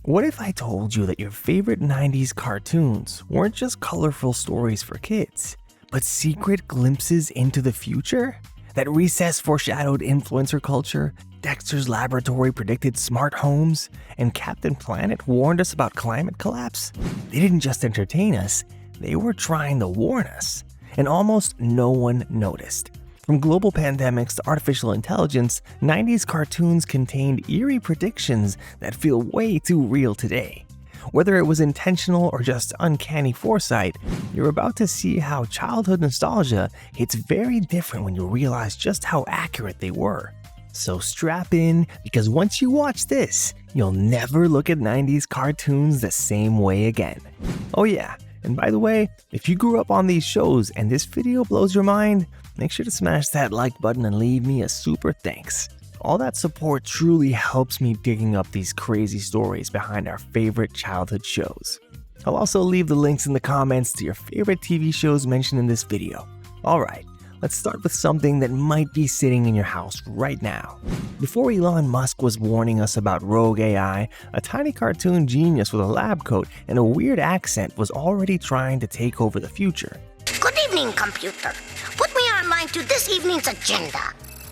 What if I told you that your favorite 90s cartoons weren't just colorful stories for kids, but secret glimpses into the future? That Recess foreshadowed influencer culture, Dexter's Laboratory predicted smart homes, and Captain Planet warned us about climate collapse? They didn't just entertain us, they were trying to warn us, and almost no one noticed. From global pandemics to artificial intelligence, 90s cartoons contained eerie predictions that feel way too real today. Whether it was intentional or just uncanny foresight, you're about to see how childhood nostalgia hits very different when you realize just how accurate they were. So strap in, because once you watch this, you'll never look at 90s cartoons the same way again. Oh yeah, and by the way, if you grew up on these shows and this video blows your mind, make sure to smash that like button and leave me a super thanks. All that support truly helps me digging up these crazy stories behind our favorite childhood shows. I'll also leave the links in the comments to your favorite TV shows mentioned in this video. Alright, let's start with something that might be sitting in your house right now. Before Elon Musk was warning us about rogue AI, a tiny cartoon genius with a lab coat and a weird accent was already trying to take over the future. Good evening, computer. Put me online to this evening's agenda.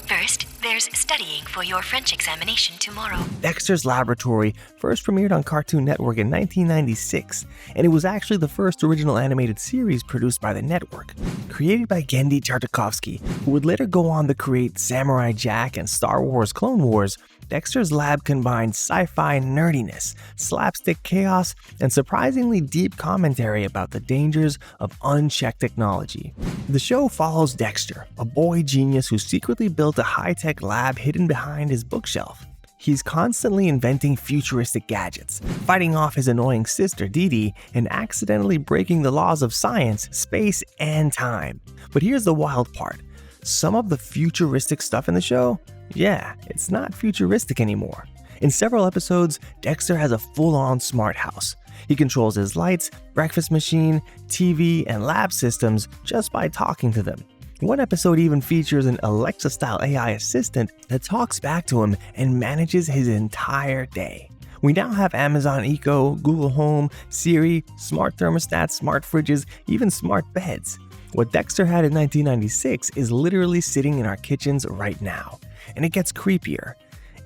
First, there's studying for your French examination tomorrow. Dexter's Laboratory first premiered on Cartoon Network in 1996, and it was actually the first original animated series produced by the network. Created by Genndy Tartakovsky, who would later go on to create Samurai Jack and Star Wars Clone Wars, Dexter's Lab combined sci-fi nerdiness, slapstick chaos, and surprisingly deep commentary about the dangers of unchecked technology. The show follows Dexter, a boy genius who secretly built a high-tech lab hidden behind his bookshelf. He's constantly inventing futuristic gadgets, fighting off his annoying sister Dee Dee, and accidentally breaking the laws of science, space, and time. But here's the wild part. Some of the futuristic stuff in the show? Yeah, it's not futuristic anymore. In several episodes, Dexter has a full-on smart house. He controls his lights, breakfast machine, TV, and lab systems just by talking to them. One episode even features an Alexa-style AI assistant that talks back to him and manages his entire day. We now have Amazon Echo, Google Home, Siri, smart thermostats, smart fridges, even smart beds. What Dexter had in 1996 is literally sitting in our kitchens right now. And it gets creepier.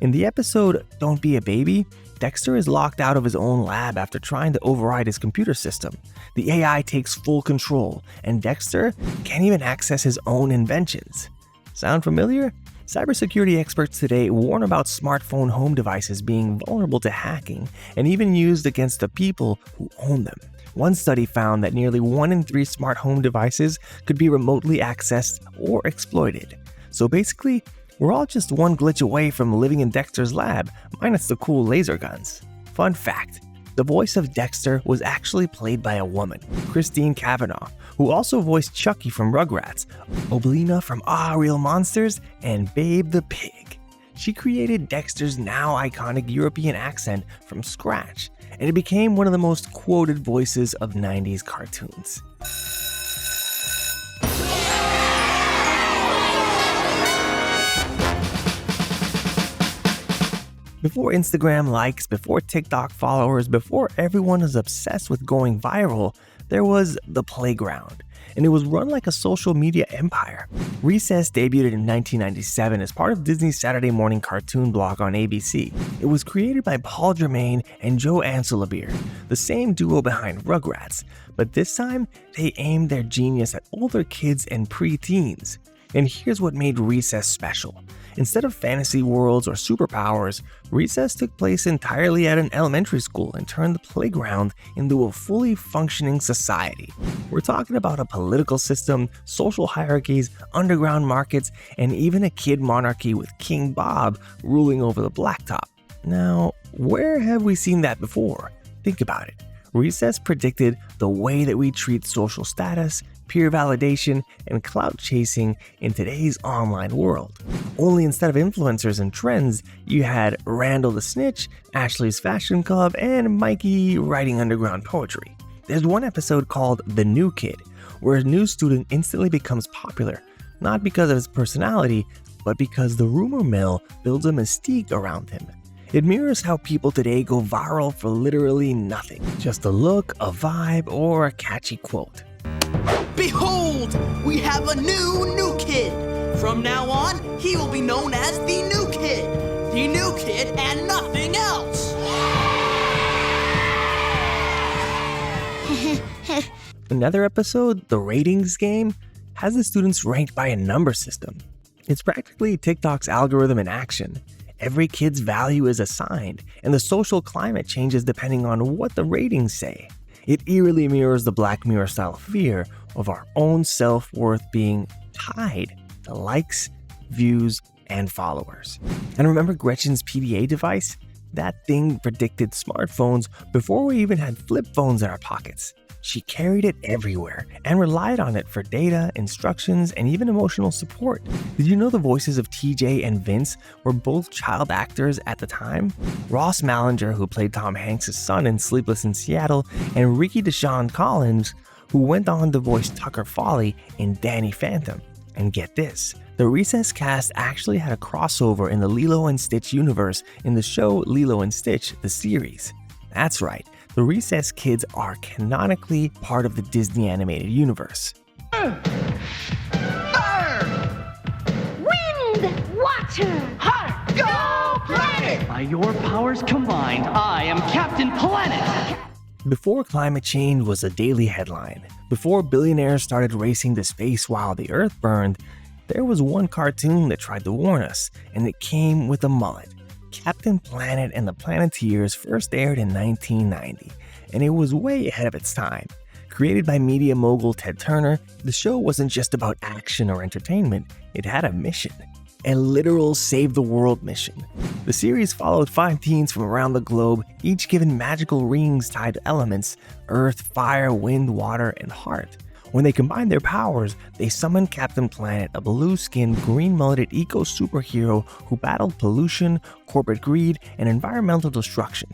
In the episode Don't Be a Baby, Dexter is locked out of his own lab after trying to override his computer system. The AI takes full control, and Dexter can't even access his own inventions. Sound familiar? Cybersecurity experts today warn about smartphone home devices being vulnerable to hacking and even used against the people who own them. One study found that nearly 1 in 3 smart home devices could be remotely accessed or exploited. So basically, we're all just one glitch away from living in Dexter's lab, minus the cool laser guns. Fun fact, the voice of Dexter was actually played by a woman, Christine Cavanaugh, who also voiced Chucky from Rugrats, Oblina from Ah Real Monsters, and Babe the Pig. She created Dexter's now iconic European accent from scratch, and it became one of the most quoted voices of 90s cartoons. Before Instagram likes, before TikTok followers, before everyone was obsessed with going viral, there was The Playground, and it was run like a social media empire. Recess debuted in 1997 as part of Disney's Saturday morning cartoon block on ABC. It was created by Paul Germain and Joe Anselabir, the same duo behind Rugrats, but this time they aimed their genius at older kids and preteens. And here's what made Recess special. Instead of fantasy worlds or superpowers, Recess took place entirely at an elementary school and turned the playground into a fully functioning society. We're talking about a political system, social hierarchies, underground markets, and even a kid monarchy with King Bob ruling over the blacktop. Now, where have we seen that before? Think about it. Recess predicted the way that we treat social status, peer validation, and clout chasing in today's online world. Only instead of influencers and trends, you had Randall the Snitch, Ashley's Fashion Club, and Mikey writing underground poetry. There's one episode called The New Kid, where a new student instantly becomes popular, not because of his personality, but because the rumor mill builds a mystique around him. It mirrors how people today go viral for literally nothing. Just a look, a vibe, or a catchy quote. Behold, we have a new kid. From now on, he will be known as the new kid. The new kid and nothing else. Another episode, The Ratings Game, has the students ranked by a number system. It's practically TikTok's algorithm in action. Every kid's value is assigned, and the social climate changes depending on what the ratings say. It eerily mirrors the Black Mirror-style fear of our own self-worth being tied to likes, views, and followers. And remember Gretchen's PDA device? That thing predicted smartphones before we even had flip phones in our pockets. She carried it everywhere and relied on it for data, instructions, and even emotional support. Did you know the voices of TJ and Vince were both child actors at the time? Ross Malinger, who played Tom Hanks' son in Sleepless in Seattle, and Ricky Deshawn Collins, who went on to voice Tucker Foley in Danny Phantom. And get this, the Recess cast actually had a crossover in the Lilo and Stitch universe in the show Lilo and Stitch, the series. That's right, the Recess kids are canonically part of the Disney animated universe. Wind, water, heart, go planet! By your powers combined, I am Captain Planet! Before climate change was a daily headline, before billionaires started racing to space while the Earth burned, there was one cartoon that tried to warn us, and it came with a mullet. Captain Planet and the Planeteers first aired in 1990, and it was way ahead of its time. Created by media mogul Ted Turner, the show wasn't just about action or entertainment, it had a mission. A literal save-the-world mission. The series followed 5 teens from around the globe, each given magical rings tied to elements: earth, fire, wind, water, and heart. When they combined their powers, they summoned Captain Planet, a blue-skinned, green-mulleted eco-superhero who battled pollution, corporate greed, and environmental destruction.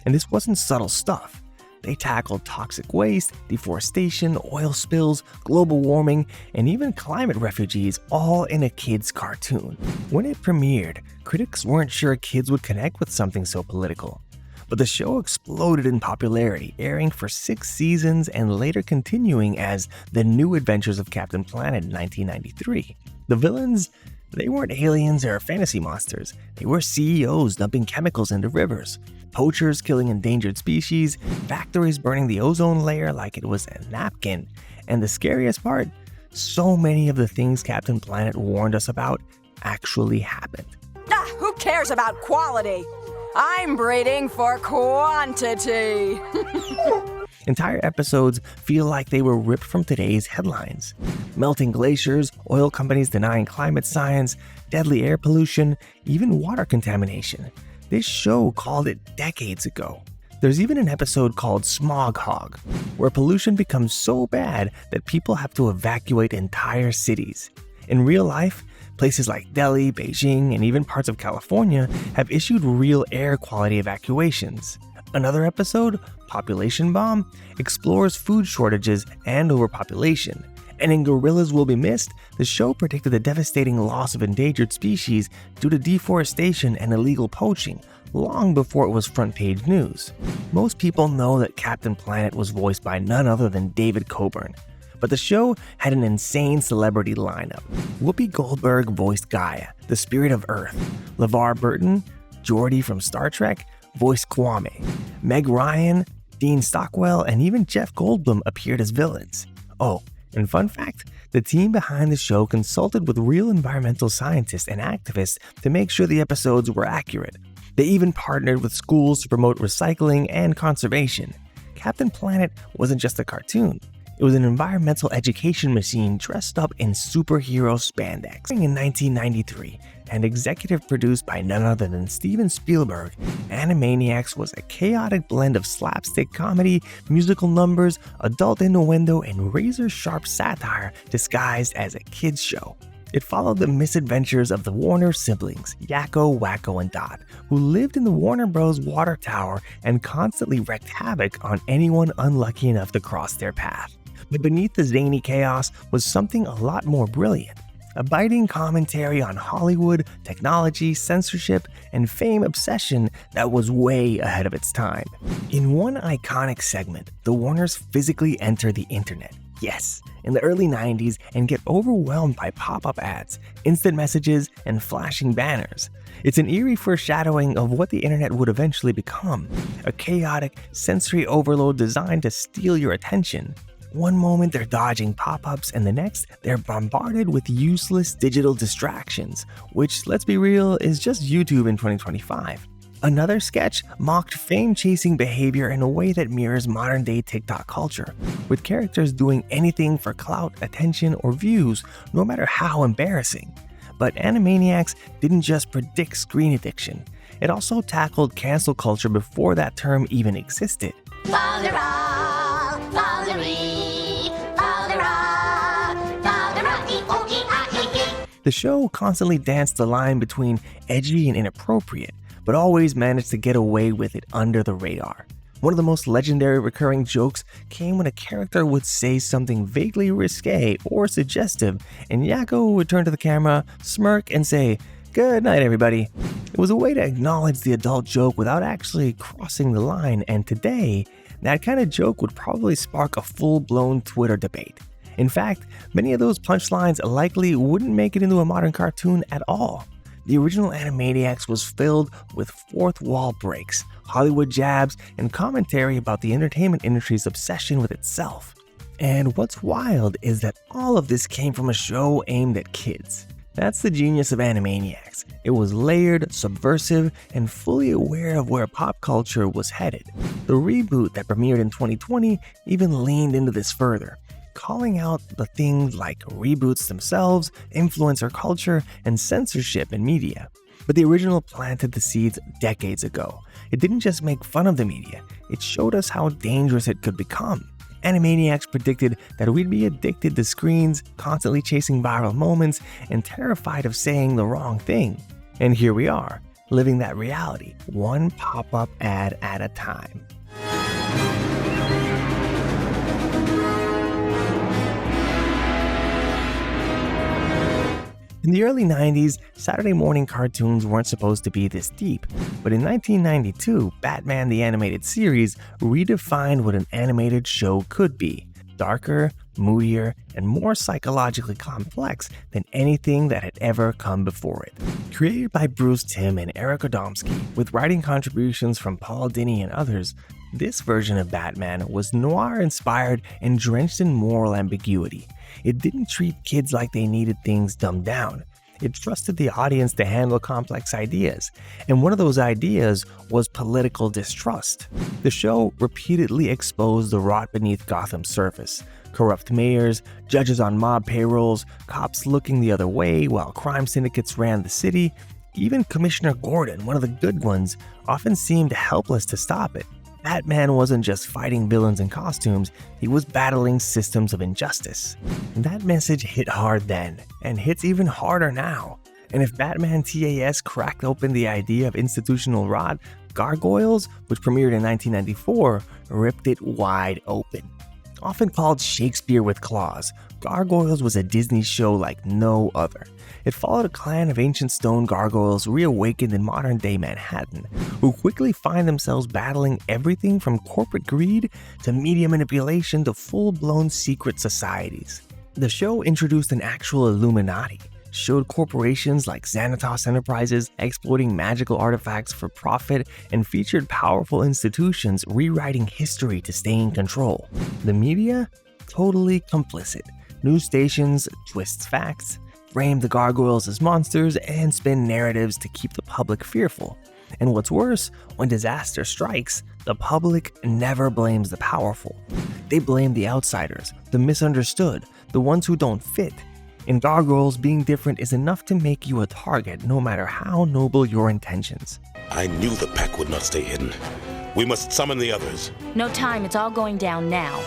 And this wasn't subtle stuff. They tackled toxic waste, deforestation, oil spills, global warming, and even climate refugees, all in a kid's cartoon. When it premiered, critics weren't sure kids would connect with something so political. But the show exploded in popularity, airing for 6 seasons and later continuing as The New Adventures of Captain Planet in 1993. The villains, they weren't aliens or fantasy monsters. They were CEOs dumping chemicals into rivers, poachers killing endangered species, factories burning the ozone layer like it was a napkin. And the scariest part, so many of the things Captain Planet warned us about actually happened. Who cares about quality? I'm breeding for quantity. Entire episodes feel like they were ripped from today's headlines. Melting glaciers, oil companies denying climate science, deadly air pollution, even water contamination. This show called it decades ago. There's even an episode called Smog Hog, where pollution becomes so bad that people have to evacuate entire cities. In real life, places like Delhi, Beijing, and even parts of California have issued real air quality evacuations. Another episode, Population Bomb, explores food shortages and overpopulation. And in Gorillas Will Be Missed, the show predicted the devastating loss of endangered species due to deforestation and illegal poaching, long before it was front-page news. Most people know that Captain Planet was voiced by none other than David Coburn. But the show had an insane celebrity lineup. Whoopi Goldberg voiced Gaia, the spirit of Earth. LeVar Burton, Geordi from Star Trek, voiced Kwame. Meg Ryan, Dean Stockwell, and even Jeff Goldblum appeared as villains. Oh, and fun fact, the team behind the show consulted with real environmental scientists and activists to make sure the episodes were accurate. They even partnered with schools to promote recycling and conservation. Captain Planet wasn't just a cartoon. It was an environmental education machine dressed up in superhero spandex. In 1993, and executive produced by none other than Steven Spielberg, Animaniacs was a chaotic blend of slapstick comedy, musical numbers, adult innuendo, and razor-sharp satire disguised as a kids' show. It followed the misadventures of the Warner siblings, Yakko, Wacko, and Dot, who lived in the Warner Bros. Water Tower and constantly wreaked havoc on anyone unlucky enough to cross their path. But beneath the zany chaos was something a lot more brilliant. a biting commentary on Hollywood, technology, censorship, and fame obsession that was way ahead of its time. In one iconic segment, the Warners physically enter the internet. Yes, in the early 90s, and get overwhelmed by pop-up ads, instant messages, and flashing banners. It's an eerie foreshadowing of what the internet would eventually become, a chaotic, sensory overload designed to steal your attention. One moment they're dodging pop-ups, and the next they're bombarded with useless digital distractions, which, let's be real, is just YouTube in 2025. Another sketch mocked fame-chasing behavior in a way that mirrors modern-day TikTok culture, with characters doing anything for clout, attention, or views, no matter how embarrassing. But Animaniacs didn't just predict screen addiction. It also tackled cancel culture before that term even existed. The show constantly danced the line between edgy and inappropriate, but always managed to get away with it under the radar. One of the most legendary recurring jokes came when a character would say something vaguely risque or suggestive, and Yakko would turn to the camera, smirk, and say, "Good night, everybody." It was a way to acknowledge the adult joke without actually crossing the line, and today, that kind of joke would probably spark a full-blown Twitter debate. In fact, many of those punchlines likely wouldn't make it into a modern cartoon at all. The original Animaniacs was filled with fourth wall breaks, Hollywood jabs, and commentary about the entertainment industry's obsession with itself. And what's wild is that all of this came from a show aimed at kids. That's the genius of Animaniacs. It was layered, subversive, and fully aware of where pop culture was headed. The reboot that premiered in 2020 even leaned into this further, calling out the things like reboots themselves, influencer culture, and censorship in media. But the original planted the seeds decades ago. It didn't just make fun of the media, it showed us how dangerous it could become. Animaniacs predicted that we'd be addicted to screens, constantly chasing viral moments, and terrified of saying the wrong thing. And here we are, living that reality, one pop-up ad at a time. In the early 90s, Saturday morning cartoons weren't supposed to be this deep, but in 1992, Batman the Animated Series redefined what an animated show could be: darker, moodier, and more psychologically complex than anything that had ever come before it. Created by Bruce Timm and Eric Radomski, with writing contributions from Paul Dini and others, this version of Batman was noir-inspired and drenched in moral ambiguity. It didn't treat kids like they needed things dumbed down. It trusted the audience to handle complex ideas, and one of those ideas was political distrust. The show repeatedly exposed the rot beneath Gotham's surface: corrupt mayors, judges on mob payrolls, cops looking the other way while crime syndicates ran the city. Even Commissioner Gordon, one of the good ones, often seemed helpless to stop it. Batman wasn't just fighting villains in costumes, he was battling systems of injustice. That message hit hard then, and hits even harder now. And if Batman TAS cracked open the idea of institutional rot, Gargoyles, which premiered in 1994, ripped it wide open. Often called Shakespeare with claws, Gargoyles was a Disney show like no other. It followed a clan of ancient stone gargoyles reawakened in modern-day Manhattan, who quickly find themselves battling everything from corporate greed to media manipulation to full-blown secret societies. The show introduced an actual Illuminati, showed corporations like Xanatos Enterprises exploiting magical artifacts for profit, and featured powerful institutions rewriting history to stay in control. The media? Totally complicit. News stations twist facts, frame the gargoyles as monsters, and spin narratives to keep the public fearful. And what's worse, when disaster strikes, the public never blames the powerful. They blame the outsiders, the misunderstood, the ones who don't fit. In Gargoyles, being different is enough to make you a target, no matter how noble your intentions. I knew the pack would not stay hidden. We must summon the others. No time, it's all going down now.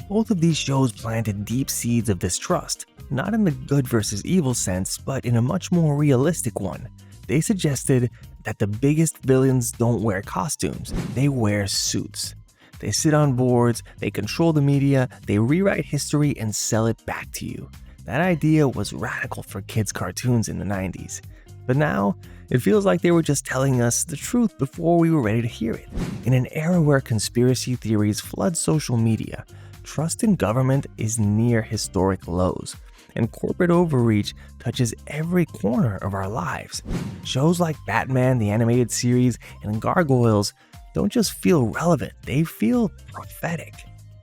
Both of these shows planted deep seeds of distrust, not in the good versus evil sense, but in a much more realistic one. They suggested that the biggest villains don't wear costumes, they wear suits. They sit on boards, they control the media, they rewrite history and sell it back to you. That idea was radical for kids' cartoons in the 90s. But now, it feels like they were just telling us the truth before we were ready to hear it. In an era where conspiracy theories flood social media, trust in government is near historic lows, and corporate overreach touches every corner of our lives. Shows like Batman, the animated series, and Gargoyles don't just feel relevant, they feel prophetic.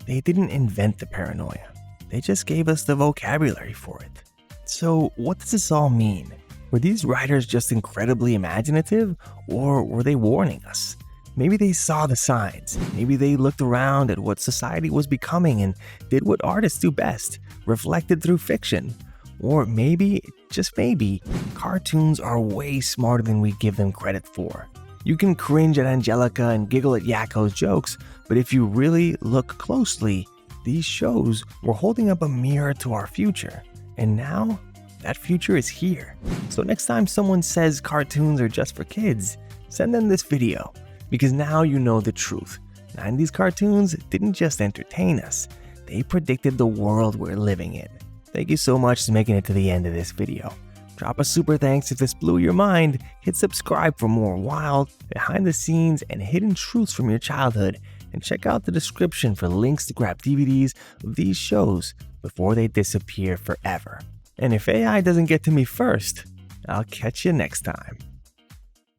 They didn't invent the paranoia. They just gave us the vocabulary for it. So what does this all mean? Were these writers just incredibly imaginative, or were they warning us? Maybe they saw the signs. Maybe they looked around at what society was becoming and did what artists do best, reflected through fiction. Or maybe, just maybe, cartoons are way smarter than we give them credit for. You can cringe at Angelica and giggle at Yakko's jokes, but if you really look closely, these shows were holding up a mirror to our future. And now, that future is here. So next time someone says cartoons are just for kids, send them this video, because now you know the truth. 90s cartoons didn't just entertain us, they predicted the world we're living in. Thank you so much for making it to the end of this video. Drop a super thanks if this blew your mind, hit subscribe for more wild, behind the scenes, and hidden truths from your childhood, and check out the description for links to grab DVDs of these shows before they disappear forever. And if AI doesn't get to me first, I'll catch you next time.